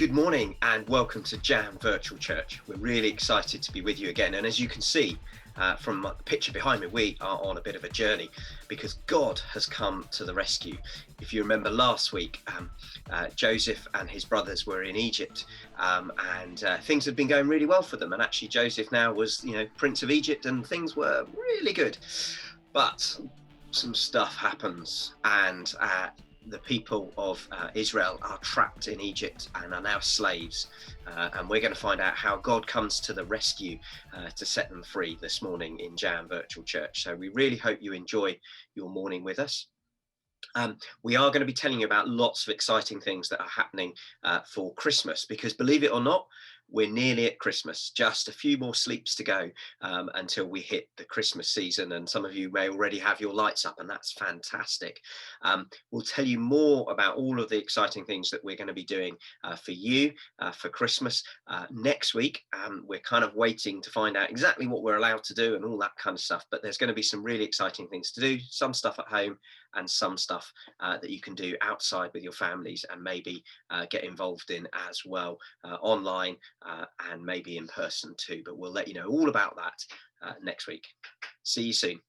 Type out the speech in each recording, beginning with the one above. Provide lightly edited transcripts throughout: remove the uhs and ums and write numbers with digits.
Good morning and welcome to Jam Virtual Church. We're really excited to be with you again. And as you can see from the picture behind me, we are on a bit of a journey because God has come to the rescue. If you remember last week, Joseph and his brothers were in Egypt and things had been going really well for them. And actually Joseph now was, Prince of Egypt and things were really good. But some stuff happens and the people of Israel are trapped in Egypt and are now slaves. And we're going to find out how God comes to the rescue to set them free this morning in Jam Virtual Church. So we really hope you enjoy your morning with us. We are going to be telling you about lots of exciting things that are happening for Christmas, because believe it or not, we're nearly at Christmas, just a few more sleeps to go until we hit the Christmas season. And some of you may already have your lights up, and that's fantastic. We'll tell you more about all of the exciting things that we're going to be doing for you for Christmas next week. We're kind of waiting to find out exactly what we're allowed to do and all that kind of stuff. But there's going to be some really exciting things to do, some stuff at home and some stuff that you can do outside with your families and maybe get involved in as well online and maybe in person too. But we'll let you know all about that next week. See you soon.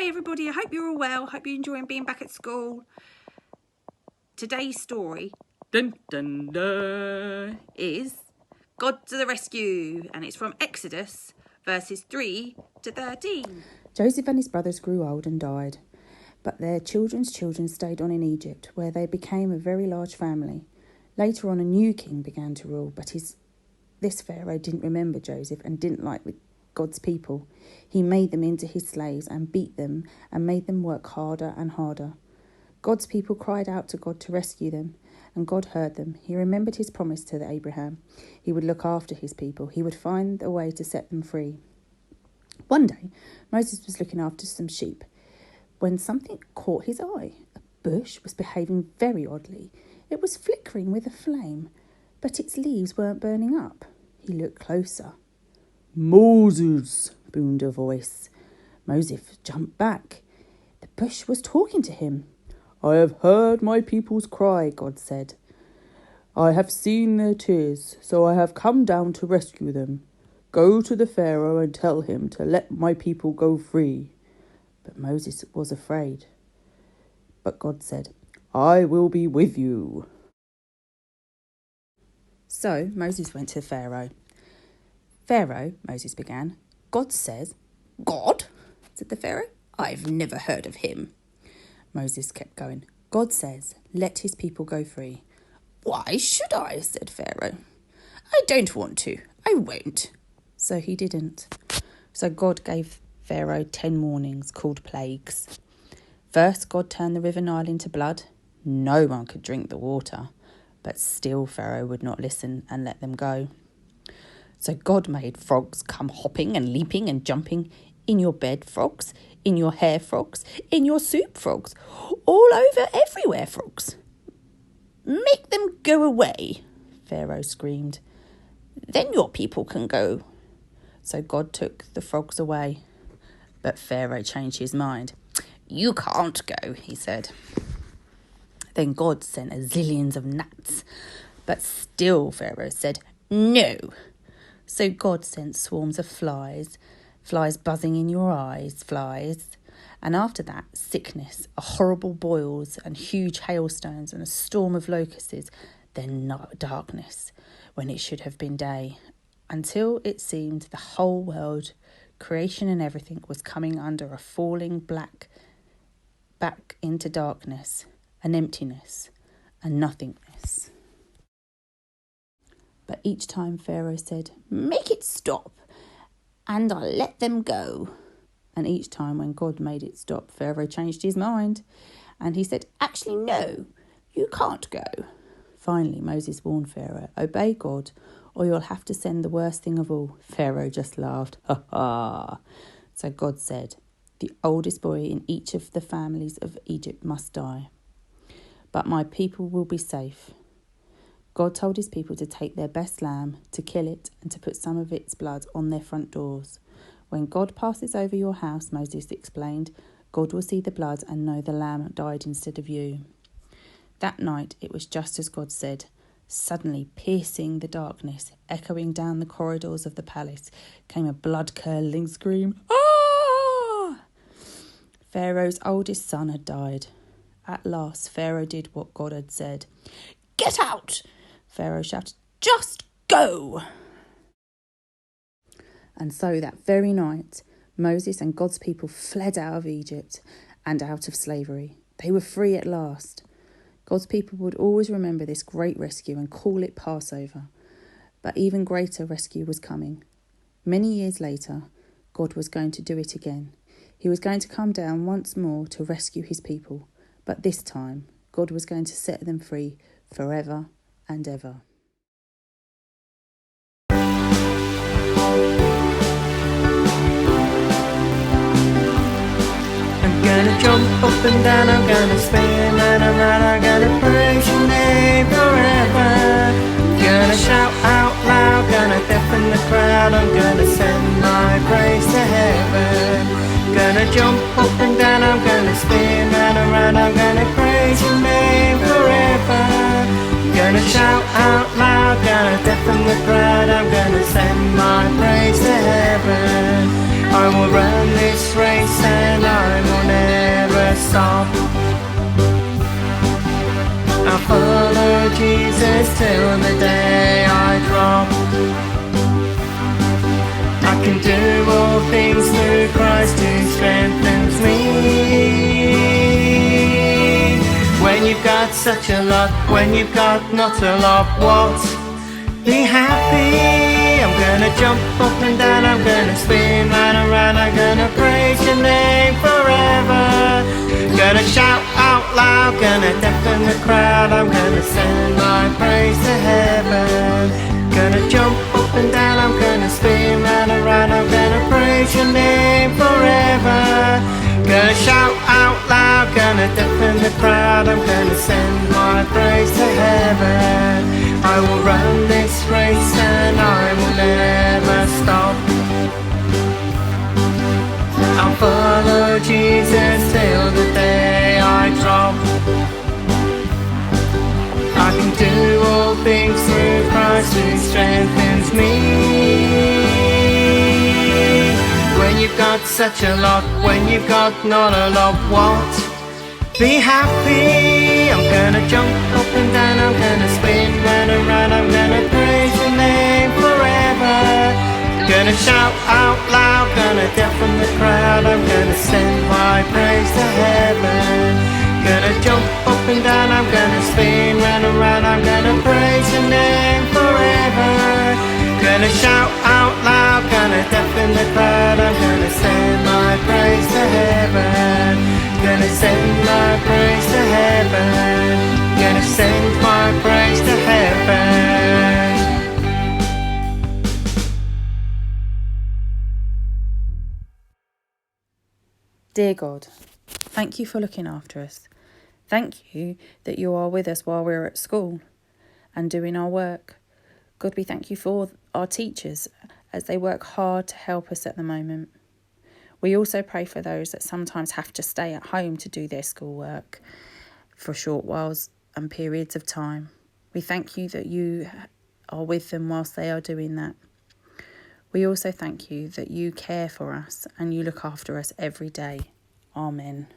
Everybody, I hope you're all well. Hope you're enjoying being back at school. Today's story dun, dun, dun, is God to the rescue, and it's from Exodus verses 3 to 13. Joseph and his brothers grew old and died, but their children's children stayed on in Egypt, where they became a very large family. Later on, a new king began to rule, but this Pharaoh didn't remember Joseph and didn't like God's people. He made them into his slaves and beat them and made them work harder and harder. God's people cried out to God to rescue them, and God heard them. He remembered his promise to Abraham. He would look after his people. He would find a way to set them free. One day, Moses was looking after some sheep when something caught his eye. A bush was behaving very oddly. It was flickering with a flame, but its leaves weren't burning up. He looked closer. "Moses," boomed a voice. Moses jumped back. The bush was talking to him. "I have heard my people's cry," God said. "I have seen their tears, so I have come down to rescue them. Go to the Pharaoh and tell him to let my people go free. But Moses was afraid. But God said, I will be with you. So Moses went to Pharaoh. Pharaoh, Moses began, God says. God? Said the Pharaoh. I've never heard of him. Moses kept going. God says, let his people go free. Why should I? Said Pharaoh. I don't want to. I won't. So he didn't. So God gave Pharaoh 10 warnings called plagues. First, God turned the river Nile into blood. No one could drink the water. But still Pharaoh would not listen and let them go. So God made frogs come hopping and leaping and jumping in your bed frogs, in your hair frogs, in your soup frogs, all over everywhere frogs. Make them go away, Pharaoh screamed. Then your people can go. So God took the frogs away. But Pharaoh changed his mind. You can't go, he said. Then God sent a zillions of gnats. But still Pharaoh said, no. So God sent swarms of flies, flies buzzing in your eyes, flies. And after that, sickness, horrible boils and huge hailstones and a storm of locusts, then darkness, when it should have been day, until it seemed the whole world, creation and everything, was coming under a falling back into darkness, an emptiness, and nothingness. But each time Pharaoh said, make it stop, and I'll let them go. And each time when God made it stop, Pharaoh changed his mind. And he said, actually, no, you can't go. Finally, Moses warned Pharaoh, obey God, or you'll have to send the worst thing of all. Pharaoh just laughed. Ha ha. So God said, the oldest boy in each of the families of Egypt must die. But my people will be safe. God told his people to take their best lamb, to kill it, and to put some of its blood on their front doors. When God passes over your house, Moses explained, God will see the blood and know the lamb died instead of you. That night it was just as God said. Suddenly, piercing the darkness, echoing down the corridors of the palace, came a blood-curdling scream. Ah! Pharaoh's oldest son had died. At last, Pharaoh did what God had said. Get out! Pharaoh shouted. Just go! And so that very night, Moses and God's people fled out of Egypt and out of slavery. They were free at last. God's people would always remember this great rescue and call it Passover. But even greater rescue was coming. Many years later, God was going to do it again. He was going to come down once more to rescue his people. But this time, God was going to set them free forever and ever. I'm gonna jump up and down, I'm gonna spin round and round, I'm gonna praise your name forever. I'm gonna shout out loud, gonna deafen the crowd, I'm gonna send my praise to heaven. Gonna jump up and down, I'm gonna spin round and round, I'm gonna praise your name forever. Gonna shout out loud, gonna deafen the crowd, I'm gonna send my praise to heaven. I will run this race and I will never stop. I'll follow Jesus till the day I drop. I can do all things through Christ who strengthens me. When you've got such a lot, when you've got not a lot, what? Be happy. I'm gonna jump up and down, I'm gonna spin round and round, I'm gonna praise your name forever. Gonna shout out loud, gonna deafen the crowd, I'm gonna send my praise to heaven. Gonna jump up and down, I'm gonna spin round and round, I'm gonna praise your name forever. Gonna shout out loud, gonna deafen the crowd, I'm gonna send my praise to heaven. I will run this race and I will never stop. I'll follow Jesus till the day I drop. I can do all things through Christ who strengthens me. It's such a lot when you've got not a lot. What? Be happy. I'm gonna jump up and down, I'm gonna spin round and round, I'm gonna praise your name forever. Gonna shout out loud, gonna deafen the crowd, I'm gonna send my praise to heaven. Gonna jump up and down, I'm gonna spin round and round, I'm gonna praise your name forever. Gonna shout out loud, gonna deafen the crowd, I'm gonna send my praise to heaven. Gonna send my praise to heaven. Gonna send my praise to heaven. Dear God, thank you for looking after us. Thank you that you are with us while we're at school and doing our work. God, we thank you for our teachers as they work hard to help us at the moment. We also pray for those that sometimes have to stay at home to do their schoolwork for short whiles and periods of time. We thank you that you are with them whilst they are doing that. We also thank you that you care for us and you look after us every day. Amen.